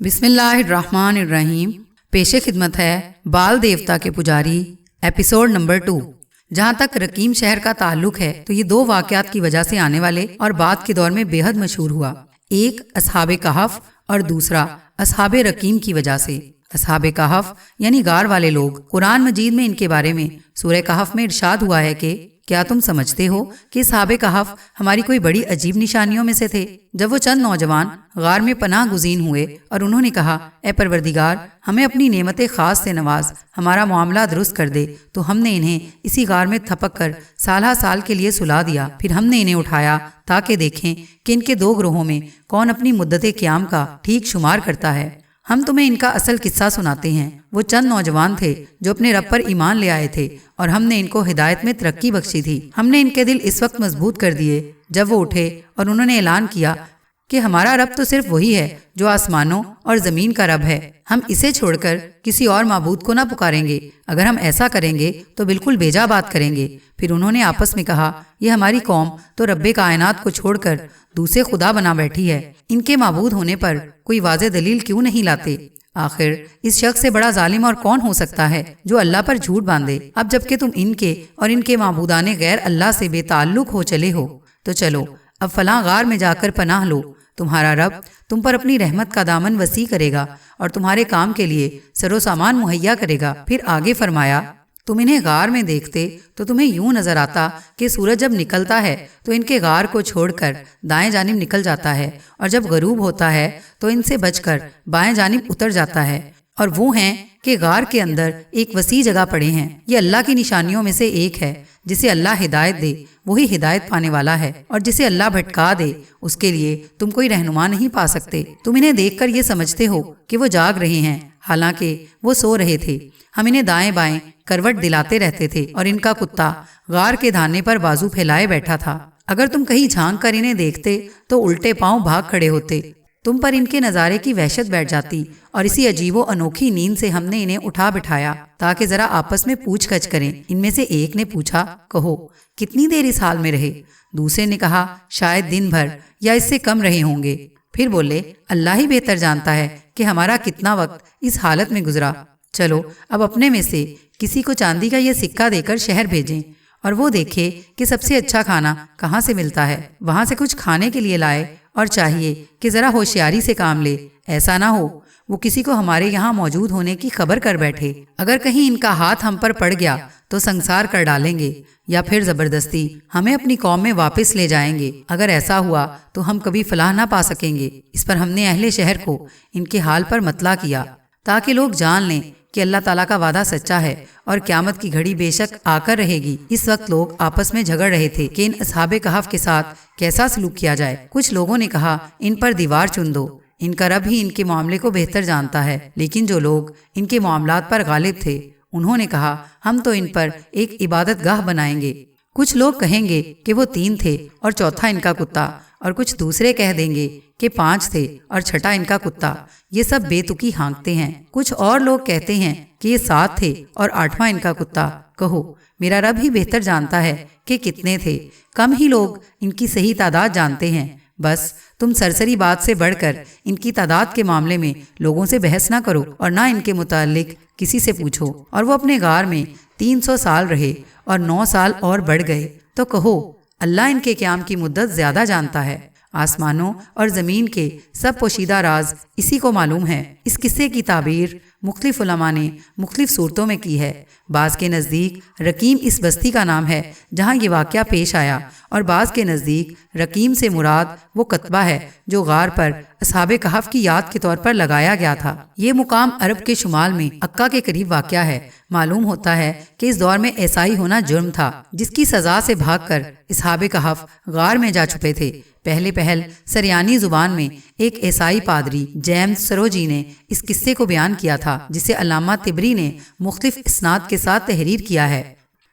بسم اللہ الرحمن الرحیم۔ پیش خدمت ہے بال دیوتا کے پجاری ایپیسوڈ نمبر 2۔ جہاں تک رقیم شہر کا تعلق ہے تو یہ 2 واقعات کی وجہ سے آنے والے اور بعد کے دور میں بے حد مشہور ہوا، ایک اصحاب کہف اور دوسرا اصحاب رقیم کی وجہ سے۔ اصحاب کہف یعنی غار والے لوگ، قرآن مجید میں ان کے بارے میں سورہ کہف میں ارشاد ہوا ہے کہ کیا تم سمجھتے ہو کہ اصحاب کہف ہماری کوئی بڑی عجیب نشانیوں میں سے تھے؟ جب وہ چند نوجوان غار میں پناہ گزین ہوئے اور انہوں نے کہا، اے پروردگار، ہمیں اپنی نعمت خاص سے نواز، ہمارا معاملہ درست کر دے، تو ہم نے انہیں اسی غار میں تھپک کر سالہ سال کے لیے سلا دیا۔ پھر ہم نے انہیں اٹھایا تاکہ دیکھیں کہ ان کے 2 گروہوں میں کون اپنی مدت قیام کا ٹھیک شمار کرتا ہے۔ ہم تمہیں ان کا اصل قصہ سناتے ہیں۔ وہ چند نوجوان تھے جو اپنے رب پر ایمان لے آئے تھے اور ہم نے ان کو ہدایت میں ترقی بخشی تھی۔ ہم نے ان کے دل اس وقت مضبوط کر دیے جب وہ اٹھے اور انہوں نے اعلان کیا کہ ہمارا رب تو صرف وہی ہے جو آسمانوں اور زمین کا رب ہے، ہم اسے چھوڑ کر کسی اور معبود کو نہ پکاریں گے۔ اگر ہم ایسا کریں گے تو بالکل بیجا بات کریں گے۔ پھر انہوں نے آپس میں کہا، یہ ہماری قوم تو رب کائنات کو چھوڑ کر دوسرے خدا بنا بیٹھی ہے، ان کے معبود ہونے پر کوئی واضح دلیل کیوں نہیں لاتے؟ آخر اس شخص سے بڑا ظالم اور کون ہو سکتا ہے جو اللہ پر جھوٹ باندھے؟ اب جبکہ تم ان کے اور ان کے معبودان غیر اللہ سے بے تعلق ہو چلے ہو تو چلو اب فلاں غار میں جا کر پناہ لو، تمہارا رب تم پر اپنی رحمت کا دامن وسیع کرے گا اور تمہارے کام کے لیے سر و سامان مہیا کرے گا۔ پھر آگے فرمایا، تم انہیں غار میں دیکھتے تو تمہیں یوں نظر آتا کہ سورج جب نکلتا ہے تو ان کے غار کو چھوڑ کر دائیں جانب نکل جاتا ہے، اور جب غروب ہوتا ہے تو ان سے بچ کر بائیں جانب اتر جاتا ہے، اور وہ ہیں کہ غار کے اندر ایک وسیع جگہ پڑے ہیں۔ یہ اللہ کی نشانیوں میں سے ایک ہے۔ جسے اللہ ہدایت دے وہی ہدایت پانے والا ہے، اور جسے اللہ بھٹکا دے اس کے لیے تم کوئی رہنما نہیں پا سکتے۔ تم انہیں دیکھ کر یہ سمجھتے ہو کہ وہ جاگ رہے ہیں، حالانکہ وہ سو رہے تھے۔ ہم انہیں دائیں بائیں کروٹ دلاتے رہتے تھے اور ان کا کتا غار کے دھانے پر بازو پھیلائے بیٹھا تھا۔ اگر تم کہیں جھانک کر انہیں دیکھتے تو الٹے پاؤں بھاگ کھڑے ہوتے۔ تم پر ان کے نظارے کی وحشت بیٹھ جاتی، اور اسی عجیب و انوکھی نیند سے ہم نے انہیں اٹھا بٹھایا تاکہ ذرا آپس میں پوچھ گچھ کریں۔ ان میں سے ایک نے پوچھا، کہو کتنی دیر اس حال میں رہے؟ دوسرے نے کہا، شاید دن بھر یا اس سے کم رہے ہوں گے۔ پھر بولے، اللہ ہی بہتر جانتا ہے کہ ہمارا کتنا وقت اس حالت میں گزرا۔ چلو اب اپنے میں سے کسی کو چاندی کا یہ سکہ دے کر شہر بھیجیں، اور وہ دیکھے کہ سب سے اچھا کھانا کہاں سے ملتا ہے، وہاں سے کچھ کھانے کے لیے لائے، اور چاہیے کہ ذرا ہوشیاری سے کام لے، ایسا نہ ہو وہ کسی کو ہمارے یہاں موجود ہونے کی خبر کر بیٹھے۔ اگر کہیں ان کا ہاتھ ہم پر پڑ گیا تو سنسار کر ڈالیں گے، یا پھر زبردستی ہمیں اپنی قوم میں واپس لے جائیں گے۔ اگر ایسا ہوا تو ہم کبھی فلاح نہ پا سکیں گے۔ اس پر ہم نے اہل شہر کو ان کے حال پر مطلع کیا تاکہ لوگ جان لیں کہ اللہ تعالیٰ کا وعدہ سچا ہے اور قیامت کی گھڑی بے شک آ کر رہے گی۔ اس وقت لوگ آپس میں جھگڑ رہے تھے کہ ان اصحاب کہف کے ساتھ کیسا سلوک کیا جائے۔ کچھ لوگوں نے کہا، ان پر دیوار چن دو، ان کا رب ہی ان کے معاملے کو بہتر جانتا ہے۔ لیکن جو لوگ ان کے معاملات پر غالب تھے انہوں نے کہا، ہم تو ان پر ایک عبادت گاہ بنائیں گے۔ کچھ لوگ کہیں گے کہ وہ 3 تھے اور چوتھا ان کا کتا، اور کچھ دوسرے کہہ دیں گے کہ 5 تھے اور چھٹا ان کا کتا۔ یہ سب بے تکی ہانکتے ہیں۔ کچھ اور لوگ کہتے ہیں کہ یہ 7 تھے اور 8واں ان کا کتا۔ کہو میرا رب ہی بہتر جانتا ہے کہ کتنے تھے، کم ہی لوگ ان کی صحیح تعداد جانتے ہیں۔ بس تم سرسری بات سے بڑھ کر ان کی تعداد کے معاملے میں لوگوں سے بحث نہ کرو اور نہ ان کے متعلق کسی سے پوچھو۔ اور وہ اپنے غار میں 300 سال رہے اور 9 سال اور بڑھ گئے، تو کہو اللہ ان کے قیام کی مدت زیادہ جانتا ہے۔ آسمانوں اور زمین کے سب پوشیدہ راز اسی کو معلوم ہے۔ اس قصے کی تعبیر مختلف علماء نے مختلف صورتوں میں کی ہے۔ بعض کے نزدیک رقیم اس بستی کا نام ہے جہاں یہ واقعہ پیش آیا، اور بعض کے نزدیک رقیم سے مراد وہ کتبہ ہے جو غار پر اصحاب کہف کی یاد کے طور پر لگایا گیا تھا۔ یہ مقام عرب کے شمال میں عکا کے قریب واقع ہے۔ معلوم ہوتا ہے کہ اس دور میں عیسائی ہونا جرم تھا، جس کی سزا سے بھاگ کر اصحاب کہف غار میں جا چھپے تھے۔ پہل سریانی زبان میں ایک عیسائی پادری جیمز سروجی نے اس قصے کو بیان کیا تھا، جسے علامہ طبری نے مختلف اسناد کے ساتھ تحریر کیا ہے۔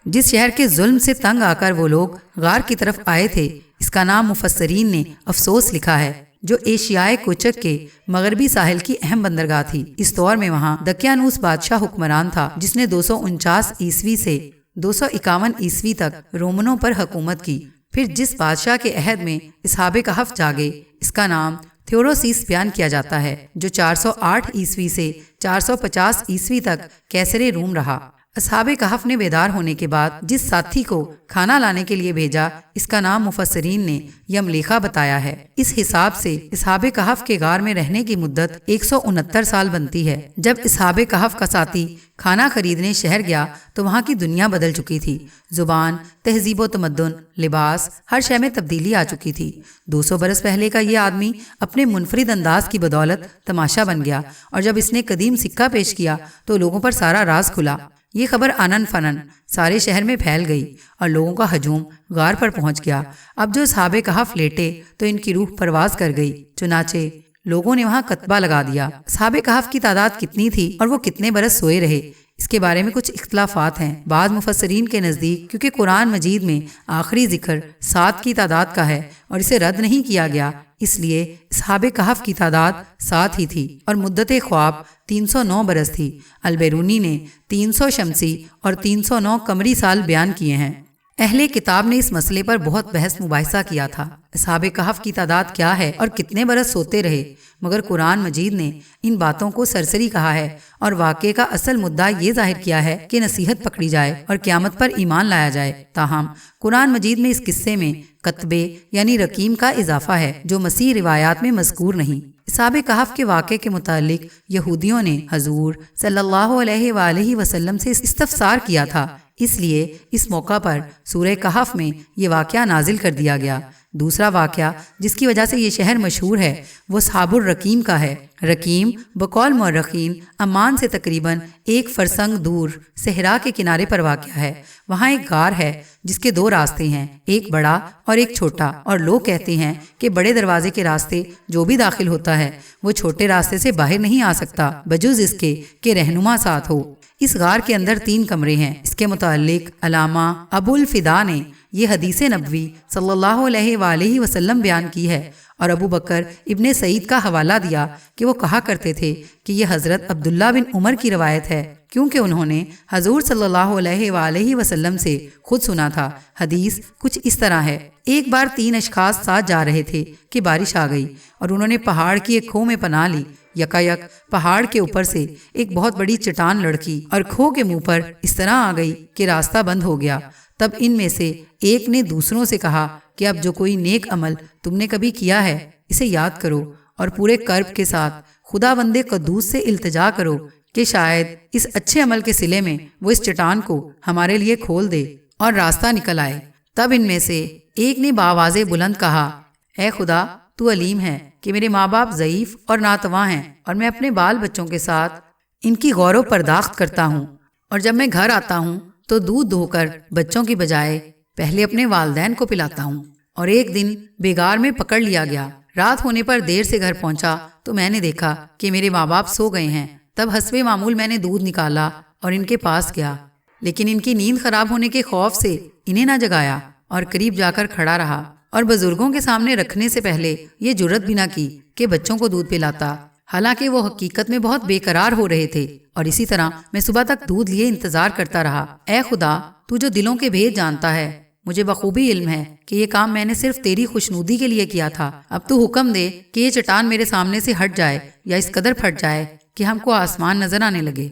جس شہر کے ظلم سے تنگ آ کر وہ لوگ غار کی طرف آئے تھے، اس کا نام مفسرین نے افسوس لکھا ہے، جو ایشیائے کوچک کے مغربی ساحل کی اہم بندرگاہ تھی۔ اس دور میں وہاں دقیانوس بادشاہ حکمران تھا، جس نے 249 عیسوی سے 251 عیسوی تک رومنوں پر حکومت کی۔ پھر جس بادشاہ کے عہد میں اصحاب کہف جاگے، اس کا نام تھیوڈوسیس بیان کیا جاتا ہے، جو 408 عیسوی سے 450 عیسوی تک کیسر روم رہا۔ اصحاب کہف نے بیدار ہونے کے بعد جس ساتھی کو کھانا لانے کے لیے بھیجا، اس کا نام مفسرین نے یملیخا بتایا ہے۔ اس حساب سے اصحاب کہف کے غار میں رہنے کی مدت 169 سال بنتی ہے۔ جب اصحاب کہف کا ساتھی کھانا خریدنے شہر گیا تو وہاں کی دنیا بدل چکی تھی۔ زبان، تہذیب و تمدن، لباس، ہر شے میں تبدیلی آ چکی تھی۔ 200 برس پہلے کا یہ آدمی اپنے منفرد انداز کی بدولت تماشا بن گیا، اور جب اس نے قدیم سکہ پیش کیا تو لوگوں پر سارا راز کھلا۔ یہ خبر آنن فنن سارے شہر میں پھیل گئی اور لوگوں کا ہجوم غار پر پہنچ گیا۔ اب جو اصحاب کہف لیٹے تو ان کی روح پرواز کر گئی، چنانچہ لوگوں نے وہاں کتبہ لگا دیا۔ اصحاب کہف کی تعداد کتنی تھی اور وہ کتنے برس سوئے رہے، اس کے بارے میں کچھ اختلافات ہیں۔ بعض مفسرین کے نزدیک کیونکہ قرآن مجید میں آخری ذکر 7 کی تعداد کا ہے اور اسے رد نہیں کیا گیا، اس لیے اصحاب کہف کی تعداد 7 ہی تھی اور مدت خواب 309 برس تھی۔ البیرونی نے 300 شمسی اور 309 قمری سال بیان کیے ہیں۔ اہل کتاب نے اس مسئلے پر بہت بحث مباحثہ کیا تھا، اصحاب کہف کی تعداد کیا ہے اور کتنے برس سوتے رہے، مگر قرآن مجید نے ان باتوں کو سرسری کہا ہے اور واقعے کا اصل مدعا یہ ظاہر کیا ہے کہ نصیحت پکڑی جائے اور قیامت پر ایمان لایا جائے۔ تاہم قرآن مجید میں اس قصے میں کتبے یعنی رقیم کا اضافہ ہے جو مسیح روایات میں مذکور نہیں۔ اصحاب کہف کے واقعے کے متعلق یہودیوں نے حضور صلی اللہ علیہ وآلہ وسلم سے استفسار کیا تھا، اس لیے اس موقع پر سورہ کہف میں یہ واقعہ نازل کر دیا گیا۔ دوسرا واقعہ جس کی وجہ سے یہ شہر مشہور ہے وہ اصحاب الرقیم کا ہے۔ رقیم بقول مورخین عمان سے تقریباً 1 فرسنگ دور صحرا کے کنارے پر واقع ہے۔ وہاں ایک غار ہے جس کے 2 راستے ہیں، ایک بڑا اور ایک چھوٹا، اور لوگ کہتے ہیں کہ بڑے دروازے کے راستے جو بھی داخل ہوتا ہے وہ چھوٹے راستے سے باہر نہیں آ سکتا بجز اس کے کہ رہنما ساتھ ہو۔ اس غار کے اندر 3 کمرے ہیں۔ اس کے متعلق علامہ ابو الفدا نے یہ حدیث نبوی صلی اللہ علیہ وآلہ وسلم بیان کی ہے، اور ابو بکر ابن سعید کا حوالہ دیا کہ وہ کہا کرتے تھے کہ یہ حضرت عبداللہ بن عمر کی روایت ہے، کیونکہ انہوں نے حضور صلی اللہ علیہ وآلہ وسلم سے خود سنا تھا۔ حدیث کچھ اس طرح ہے: ایک بار 3 اشخاص ساتھ جا رہے تھے کہ بارش آ گئی اور انہوں نے پہاڑ کی ایک کھو میں پناہ لی۔ یکایک پہاڑ کے اوپر سے ایک بہت بڑی چٹان لڑکی اور کھو کے منہ پر اس طرح آ گئی کہ راستہ بند ہو گیا۔ تب ان میں سے ایک نے دوسروں سے کہا کہ اب جو کوئی نیک عمل تم نے کبھی کیا ہے اسے یاد کرو اور پورے قلب کے ساتھ خدا بند قدوس سے التجا کرو کہ شاید اس اچھے عمل کے صلے میں وہ اس چٹان کو ہمارے لیے کھول دے اور راستہ نکل آئے۔ تب ان میں سے ایک نے بآواز بلند کہا، اے خدا، تو علیم ہے کہ میرے ماں باپ ضعیف اور ناتواں ہیں، اور میں اپنے بال بچوں کے ساتھ ان کی غور و پرداخت کرتا ہوں، اور جب میں گھر آتا ہوں تو دودھ دھو کر بچوں کی بجائے پہلے اپنے والدین کو پلاتا ہوں۔ اور ایک دن بیگار میں پکڑ لیا گیا۔ رات ہونے پر دیر سے گھر پہنچا تو میں نے دیکھا کہ میرے ماں باپ سو گئے ہیں۔ تب حسب معمول میں نے دودھ نکالا اور ان کے پاس گیا، لیکن ان کی نیند خراب ہونے کے خوف سے انہیں نہ جگایا اور قریب جا کر کھڑا رہا، اور بزرگوں کے سامنے رکھنے سے پہلے یہ جرت بھی نہ کی کہ بچوں کو دودھ پلاتا، حالانکہ وہ حقیقت میں بہت بے قرار ہو رہے تھے۔ اور اسی طرح میں صبح تک دودھ لیے انتظار کرتا رہا۔ اے خدا، تو جو دلوں کے بھید جانتا ہے، مجھے بخوبی علم ہے کہ یہ کام میں نے صرف تیری خوشنودی کے لیے کیا تھا۔ اب تو حکم دے کہ یہ چٹان میرے سامنے سے ہٹ جائے یا اس قدر پھٹ جائے کہ ہم کو آسمان نظر آنے لگے۔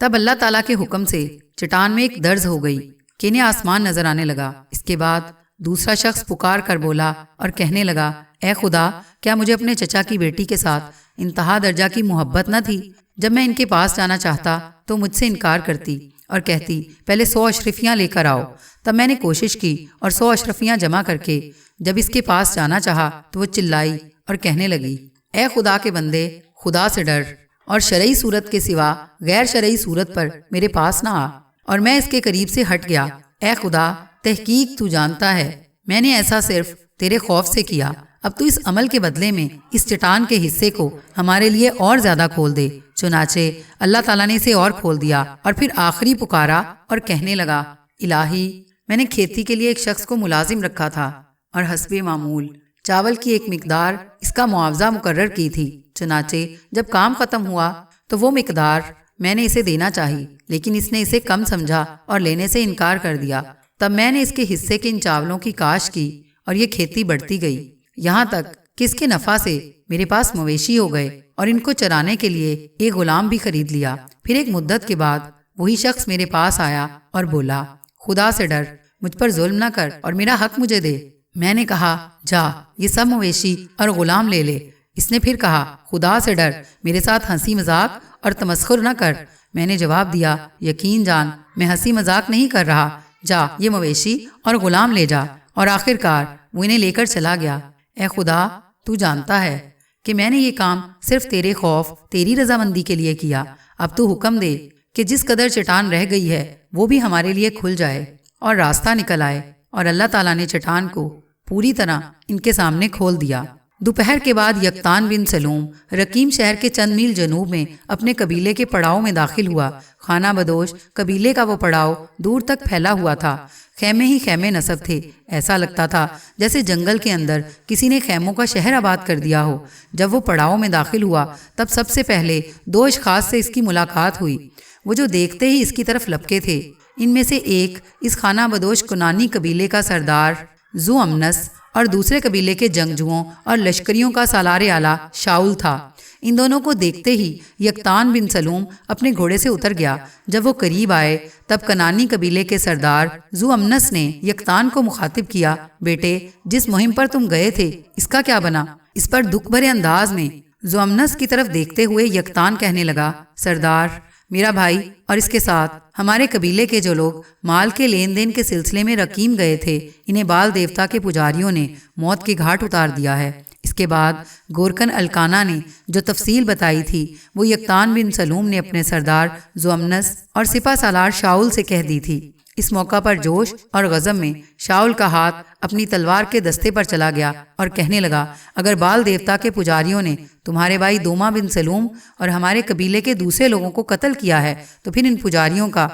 تب اللہ تعالیٰ کے حکم سے چٹان میں ایک درز ہو گئی کہ انہیں آسمان نظر آنے لگا۔ اس کے بعد دوسرا شخص پکار کر بولا اور کہنے لگا، اے خدا، کیا مجھے اپنے چچا کی بیٹی کے ساتھ انتہا درجہ کی محبت نہ تھی؟ جب میں ان کے پاس جانا چاہتا تو مجھ سے انکار کرتی اور کہتی پہلے 100 اشرفیاں لے کر آؤ۔ تب میں نے کوشش کی اور 100 اشرفیاں جمع کر کے جب اس کے پاس جانا چاہا تو وہ چلائی اور کہنے لگی، اے خدا کے بندے، خدا سے ڈر اور شرعی صورت کے سوا غیر شرعی صورت پر میرے پاس نہ آ۔ اور میں اس کے قریب سے ہٹ گیا۔ اے خدا، تحقیق تو جانتا ہے میں نے ایسا صرف تیرے خوف سے کیا، اب تو اس عمل کے بدلے میں اس چٹان کے حصے کو ہمارے لیے اور زیادہ کھول دے۔ چنانچہ اللہ تعالیٰ نے اسے اور کھول دیا، اور پھر آخری پکارا اور کہنے لگا، الہی، میں نے کھیتی کے لیے ایک شخص کو ملازم رکھا تھا اور حسب معمول چاول کی ایک مقدار اس کا معاوضہ مقرر کی تھی۔ چنانچہ جب کام ختم ہوا تو وہ مقدار میں نے اسے دینا چاہی، لیکن اس نے اسے کم سمجھا اور لینے سے انکار کر دیا۔ تب میں نے اس کے حصے کے ان چاولوں کی کاشت کی اور یہ کھیتی بڑھتی گئی، یہاں تک کہ اس کے نفع سے میرے پاس مویشی ہو گئے اور ان کو چرانے کے لیے ایک غلام بھی خرید لیا۔ پھر ایک مدت کے بعد وہی شخص میرے پاس آیا اور بولا، خدا سے ڈر، مجھ پر ظلم نہ کر اور میرا حق مجھے دے۔ میں نے کہا، جا یہ سب مویشی اور غلام لے لے۔ اس نے پھر کہا، خدا سے ڈر، میرے ساتھ ہنسی مذاق اور تمسخر نہ کر۔ میں نے جواب دیا، یقین جان میں ہنسی مذاق نہیں کر رہا، جا یہ مویشی اور غلام لے جا۔ اور آخر کار وہ انہیں لے کر چلا گیا۔ اے خدا، تو جانتا ہے کہ میں نے یہ کام صرف تیرے خوف، تیری رضامندی کے لیے کیا۔ اب تو حکم دے کہ جس قدر چٹان رہ گئی ہے وہ بھی ہمارے لیے کھل جائے اور راستہ نکل آئے۔ اور اللہ تعالیٰ نے چٹان کو پوری طرح ان کے سامنے کھول دیا۔ دوپہر کے بعد یقطان بن سلوم رقیم شہر کے چند میل جنوب میں اپنے قبیلے کے پڑاؤ میں داخل ہوا۔ خانہ بدوش قبیلے کا وہ پڑاؤ دور تک پھیلا ہوا تھا، خیمے ہی خیمے نصب تھے۔ ایسا لگتا تھا جیسے جنگل کے اندر کسی نے خیموں کا شہر آباد کر دیا ہو۔ جب وہ پڑاؤ میں داخل ہوا تب سب سے پہلے 2 اشخاص سے اس کی ملاقات ہوئی، وہ جو دیکھتے ہی اس کی طرف لپکے تھے۔ ان میں سے ایک اس خانہ بدوش کنانی قبیلے کا سردار ذو امنس اور دوسرے قبیلے کے جنگجوؤں اور لشکریوں کا سالار اعلیٰ شاؤل تھا۔ ان دونوں کو دیکھتے ہی یقطان بن سلوم اپنے گھوڑے سے اتر گیا۔ جب وہ قریب آئے تب کنانی قبیلے کے سردار ذو امنس نے یقطان کو مخاطب کیا، بیٹے جس مہم پر تم گئے تھے اس کا کیا بنا؟ اس پر دکھ بھرے انداز میں ذو امنس کی طرف دیکھتے ہوئے یقطان کہنے لگا، سردار، میرا بھائی اور اس کے ساتھ ہمارے قبیلے کے جو لوگ مال کے لین دین کے سلسلے میں رقیم گئے تھے، انہیں بال دیوتا کے پجاریوں نے موت کے گھاٹ اتار دیا ہے۔ اس کے بعد گورکن الکانہ نے جو تفصیل بتائی تھی وہ یقطان بن سلوم نے اپنے سردار ذو امنس اور سپہ سالار شاؤل سے کہہ دی تھی۔ اس موقع پر جوش اور غضب میں شاؤل کا ہاتھ اپنی تلوار کے دستے پر چلا گیا اور کہنے لگا، اگر بال دیوتا کے پجاریوں نے تمہارے بھائی دوما بن سلوم اور ہمارے قبیلے کے دوسرے لوگوں کو قتل کیا ہے تو پھر ان پجاریوں کا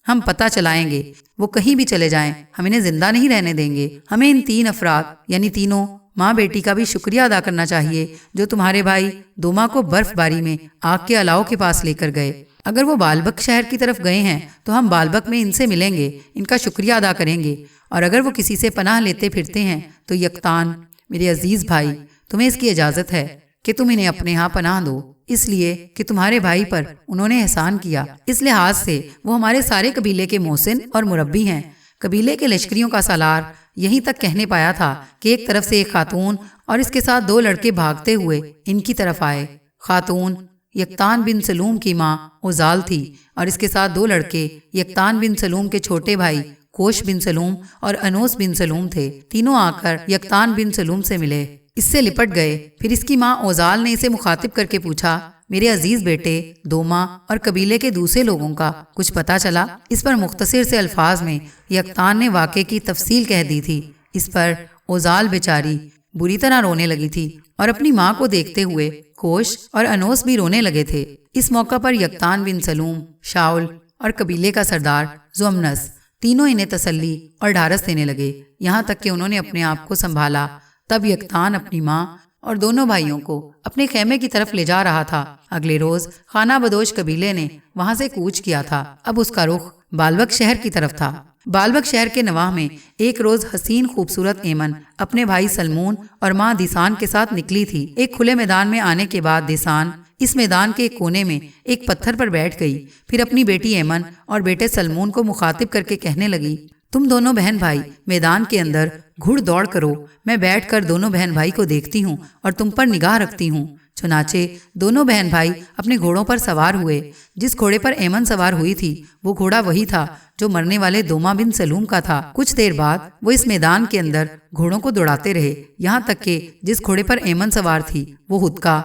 ہم پتہ چلائیں گے، وہ کہیں بھی چلے جائیں، ہم انہیں زندہ نہیں رہنے دیں گے۔ ہمیں ان 3 افراد یعنی تینوں ماں بیٹی کا بھی شکریہ ادا کرنا چاہیے جو تمہارے بھائی دوما کو برف باری میں آگ کے الاؤ کے پاس لے کر گئے۔ اگر وہ بالبک شہر کی طرف گئے ہیں تو ہم بالبک میں ان سے ملیں گے، ان کا شکریہ ادا کریں گے، اور اگر وہ کسی سے پناہ لیتے پھرتے ہیں تو یقطان میرے عزیز بھائی، تمہیں اس کی اجازت ہے کہ تم انہیں اپنے ہاں پناہ دو، اس لیے کہ تمہارے بھائی پر انہوں نے احسان کیا۔ اس لحاظ سے وہ ہمارے سارے قبیلے کے محسن اور مربی ہیں۔ قبیلے کے لشکریوں کا سالار یہیں تک کہنے پایا تھا کہ ایک طرف سے ایک خاتون اور اس کے ساتھ 2 لڑکے بھاگتے ہوئے ان کی طرف آئے۔ خاتون یقطان بن سلوم کی ماں اوزال تھی اور اس کے ساتھ 2 لڑکے یقطان بن سلوم کے چھوٹے بھائی کوش بن سلوم اور انوس بن سلوم تھے۔ تینوں آ کر یقطان بن سلوم سے ملے، اس سے لپٹ گئے۔ پھر اس کی ماں اوزال نے اسے مخاطب کر کے پوچھا، میرے عزیز بیٹے دوما اور قبیلے کے دوسرے لوگوں کا کچھ پتہ چلا؟ اس پر مختصر سے الفاظ میں یقطان نے واقعے کی تفصیل کہہ دی تھی۔ اس پر اوزال بیچاری بری طرح رونے لگی تھی اور اپنی ماں کو دیکھتے ہوئے کوش اور انوس بھی رونے لگے تھے۔ اس موقع پر یقطان بن سلوم، شاؤل اور قبیلے کا سردار ذو امنس تینوں انہیں تسلی اور ڈھارس دینے لگے، یہاں تک کہ انہوں نے اپنے آپ کو سنبھالا۔ تب یقطان اپنی ماں اور دونوں بھائیوں کو اپنے خیمے کی طرف لے جا رہا تھا۔ اگلے روز خانہ بدوش قبیلے نے وہاں سے کوچ کیا تھا۔ اب اس کا رخ بالبک شہر کی طرف تھا۔ بالبک شہر کے نواح میں ایک روز حسین خوبصورت ایمن اپنے بھائی سلمون اور ماں دیسان کے ساتھ نکلی تھی۔ ایک کھلے میدان میں آنے کے بعد دیسان اس میدان کے ایک کونے میں ایک پتھر پر بیٹھ گئی، پھر اپنی بیٹی ایمن اور بیٹے سلمون کو مخاطب کر کے کہنے لگی، تم دونوں بہن بھائی میدان کے اندر گھڑ دوڑ کرو، میں بیٹھ کر دونوں بہن بھائی کو دیکھتی ہوں اور تم پر نگاہ رکھتی ہوں۔ چنانچہ دونوں بہن بھائی اپنے گھوڑوں پر سوار ہوئے۔ جس گھوڑے پر ایمن سوار ہوئی تھی وہ گھوڑا وہی تھا جو مرنے والے دوما بن سلوم کا تھا۔ کچھ دیر بعد وہ اس میدان کے اندر گھوڑوں کو دوڑاتے رہے، یہاں تک کہ جس گھوڑے پر ایمن سوار تھی وہ ہدکا،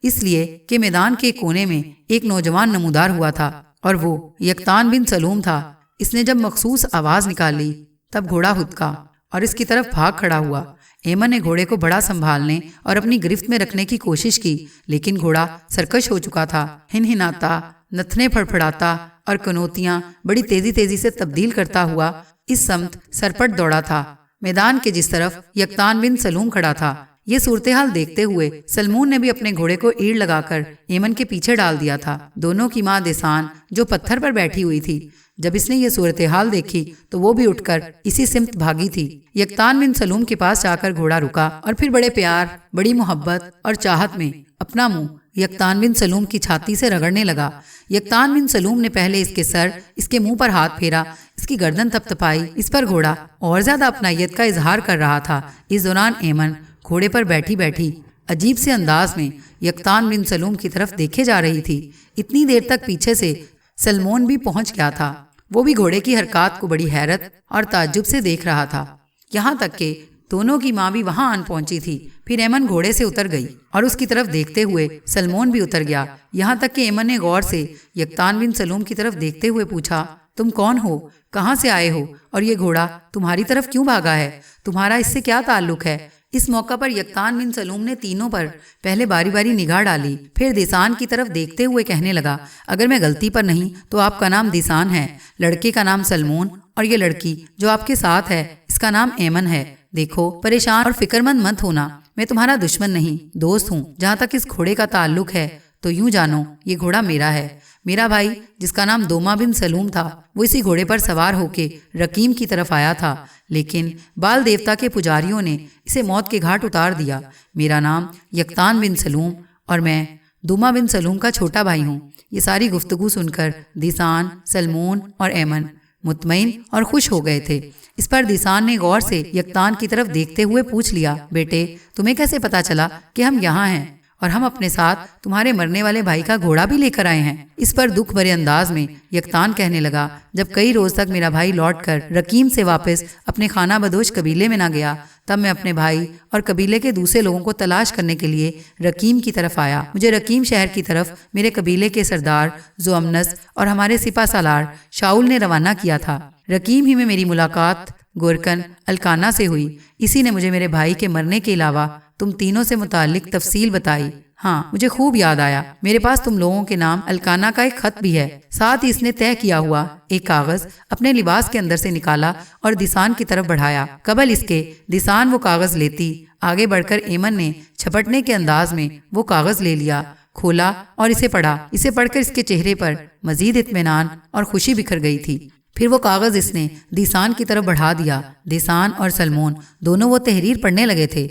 اس لیے کہ میدان کے کونے میں ایک نوجوان نمودار ہوا تھا اور وہ یقطان بن سلوم تھا۔ اس نے جب مخصوص آواز نکالی تب گھوڑا ہدکا اور اس کی طرف بھاگ کھڑا ہوا۔ ایمن نے گھوڑے کو بڑا سنبھالنے اور اپنی گرفت میں رکھنے کی کوشش کی، لیکن گھوڑا سرکش ہو چکا تھا، ہنہناتا، نتھنے پھڑپھڑاتا اور کنوتیاں بڑی تیزی تیزی سے تبدیل کرتا ہوا اس سمت سرپٹ دوڑا تھا، میدان کے جس طرف یقطان بن سلوم کھڑا تھا۔ یہ صورتحال دیکھتے ہوئے سلمون نے بھی اپنے گھوڑے کو ایڑ لگا کر ایمن کے پیچھے ڈال دیا تھا۔ دونوں کی ماں دیسان جو پتھر پر بیٹھی ہوئی تھی، جب اس نے یہ صورتحال دیکھی تو وہ بھی اٹھ کر اسی سمت بھاگی تھی۔ یقطان بن سلوم کے پاس جا کر گھوڑا رکا اور پھر بڑے پیار، بڑی محبت اور چاہت میں اپنا منہ یقطان بن سلوم کی چھاتی سے رگڑنے لگا۔ یقطان بن سلوم نے پہلے اس کے سر، اس کے منہ پر ہاتھ پھیرا، اس کی گردن تپتپائی۔ اس پر گھوڑا اور زیادہ اپنائیت کا اظہار کر رہا تھا۔ اس دوران ایمن گھوڑے پر بیٹھی بیٹھی عجیب سے انداز میں یقطان بن سلوم کی طرف دیکھے جا رہی تھی۔ اتنی دیر تک پیچھے سے سلمون بھی پہنچ گیا تھا، وہ بھی گھوڑے کی حرکات کو بڑی حیرت اور تعجب سے دیکھ رہا تھا، یہاں تک کہ دونوں کی ماں بھی وہاں آن پہنچی تھی۔ پھر ایمن گھوڑے سے اتر گئی اور اس کی طرف دیکھتے ہوئے سلمون بھی اتر گیا، یہاں تک کہ ایمن نے غور سے یقطان بن سلوم کی طرف دیکھتے ہوئے پوچھا، تم کون ہو، کہاں سے آئے ہو، اور یہ گھوڑا تمہاری طرف کیوں بھاگا ہے، تمہارا اس سے کیا تعلق ہے؟ اس موقع پر یقطان بن سلوم نے تینوں پر پہلے باری باری نگاہ ڈالی، پھر دیسان کی طرف دیکھتے ہوئے کہنے لگا، اگر میں غلطی پر نہیں تو آپ کا نام دیسان ہے، لڑکے کا نام سلمون، اور یہ لڑکی جو آپ کے ساتھ ہے اس کا نام ایمن ہے۔ دیکھو، پریشان اور فکر مند مت ہونا، میں تمہارا دشمن نہیں، دوست ہوں۔ جہاں تک اس گھوڑے کا تعلق ہے تو یوں جانو یہ گھوڑا میرا ہے۔ میرا بھائی جس کا نام دوما بن سلوم تھا وہ اسی گھوڑے پر سوار ہو کے رقیم کی طرف آیا تھا، لیکن بال دیوتا کے پجاریوں نے اسے موت کے گھاٹ اتار دیا۔ میرا نام یقطان بن سلوم اور میں دوما بن سلوم کا چھوٹا بھائی ہوں۔ یہ ساری گفتگو سن کر دیسان، سلمون اور ایمن مطمئن اور خوش ہو گئے تھے۔ اس پر دیسان نے غور سے یقطان کی طرف دیکھتے ہوئے پوچھ لیا، بیٹے تمہیں کیسے پتا چلا کہ ہم یہاں ہیں اور ہم اپنے ساتھ تمہارے مرنے والے بھائی کا گھوڑا بھی لے کر آئے ہیں؟ اس پر دکھ بھرے انداز میں یقطان کہنے لگا، جب کئی روز تک میرا بھائی لوٹ کر رقیم سے واپس اپنے خانہ بدوش قبیلے میں نہ گیا، تب میں اپنے بھائی اور قبیلے کے دوسرے لوگوں کو تلاش کرنے کے لیے رقیم کی طرف آیا۔ مجھے رقیم شہر کی طرف میرے قبیلے کے سردار زوامنس اور ہمارے سپہ سالار شاؤل نے روانہ کیا تھا۔ رقیم ہی میں میری ملاقات گورکن الکانا سے ہوئی، اسی نے مجھے میرے بھائی کے مرنے کے علاوہ تم تینوں سے متعلق تفصیل بتائی۔ ہاں، مجھے خوب یاد آیا، میرے پاس تم لوگوں کے نام الکانا کا ایک خط بھی ہے، ساتھ ہی اس نے طے کیا ہوا ایک کاغذ اپنے لباس کے اندر سے نکالا اور دیسان کی طرف بڑھایا۔ قبل اس کے دیسان وہ کاغذ لیتی، آگے بڑھ کر ایمن نے چھپٹنے کے انداز میں وہ کاغذ لے لیا، کھولا اور اسے پڑھا۔ اسے پڑھ کر اس کے چہرے پر مزید اطمینان اور خوشی بکھر گئی تھی۔ پھر وہ کاغذ اس نے دیسان کی طرف بڑھا دیا۔ دیسان اور سلمون دونوں وہ تحریر پڑھنے لگے تھے۔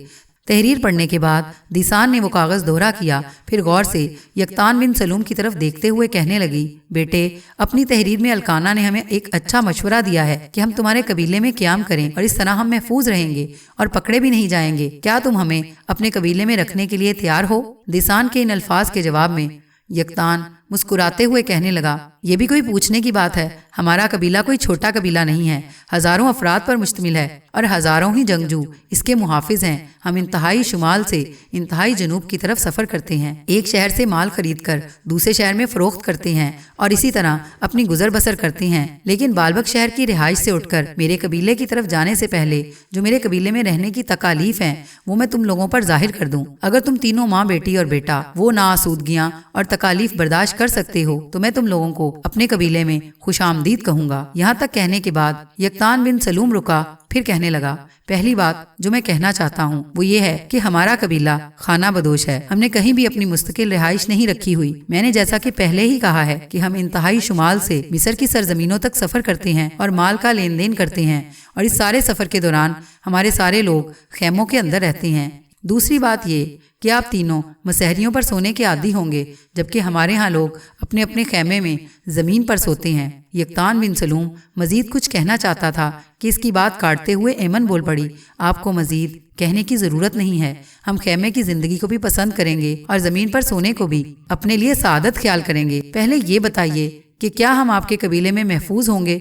تحریر پڑھنے کے بعد دیسان نے وہ کاغذ دوہرا کیا، پھر غور سے یقطان بن سلوم کی طرف دیکھتے ہوئے کہنے لگی، بیٹے اپنی تحریر میں الکانا نے ہمیں ایک اچھا مشورہ دیا ہے کہ ہم تمہارے قبیلے میں قیام کریں اور اس طرح ہم محفوظ رہیں گے اور پکڑے بھی نہیں جائیں گے۔ کیا تم ہمیں اپنے قبیلے میں رکھنے کے لیے تیار ہو؟ دیسان کے ان الفاظ کے جواب میں یقطان مسکراتے ہوئے کہنے لگا، یہ بھی کوئی پوچھنے کی بات ہے، ہمارا قبیلہ کوئی چھوٹا قبیلہ نہیں ہے، ہزاروں افراد پر مشتمل ہے اور ہزاروں ہی جنگجو اس کے محافظ ہیں۔ ہم انتہائی شمال سے انتہائی جنوب کی طرف سفر کرتے ہیں، ایک شہر سے مال خرید کر دوسرے شہر میں فروخت کرتے ہیں اور اسی طرح اپنی گزر بسر کرتے ہیں، لیکن بالبک شہر کی رہائش سے اٹھ کر میرے قبیلے کی طرف جانے سے پہلے جو میرے قبیلے میں رہنے کی تکالیف ہیں وہ میں تم لوگوں پر ظاہر کر دوں۔ اگر تم تینوں ماں، بیٹی اور بیٹا وہ ناآسودگیاں اور تکالیف برداشت کر سکتے ہو تو میں تم لوگوں کو اپنے قبیلے میں خوش آمدید کہوں گا۔ یہاں تک کہنے کے بعد یقطان بن سلوم رکا، پھر کہنے لگا، پہلی بات جو میں کہنا چاہتا ہوں وہ یہ ہے کہ ہمارا قبیلہ خانہ بدوش ہے، ہم نے کہیں بھی اپنی مستقل رہائش نہیں رکھی ہوئی۔ میں نے جیسا کہ پہلے ہی کہا ہے کہ ہم انتہائی شمال سے مصر کی سرزمینوں تک سفر کرتے ہیں اور مال کا لین دین کرتے ہیں، اور اس سارے سفر کے دوران ہمارے سارے لوگ خیموں کے اندر رہتے ہیں۔ دوسری بات یہ کہ آپ تینوں مسحریوں پر سونے کے عادی ہوں گے، جبکہ ہمارے ہاں لوگ اپنے اپنے خیمے میں زمین پر سوتے ہیں۔ یقطان بن سلوم مزید کچھ کہنا چاہتا تھا کہ اس کی بات کاٹتے ہوئے ایمن بول پڑی، آپ کو مزید کہنے کی ضرورت نہیں ہے، ہم خیمے کی زندگی کو بھی پسند کریں گے اور زمین پر سونے کو بھی اپنے لیے سعادت خیال کریں گے۔ پہلے یہ بتائیے کہ کیا ہم آپ کے قبیلے میں محفوظ ہوں گے؟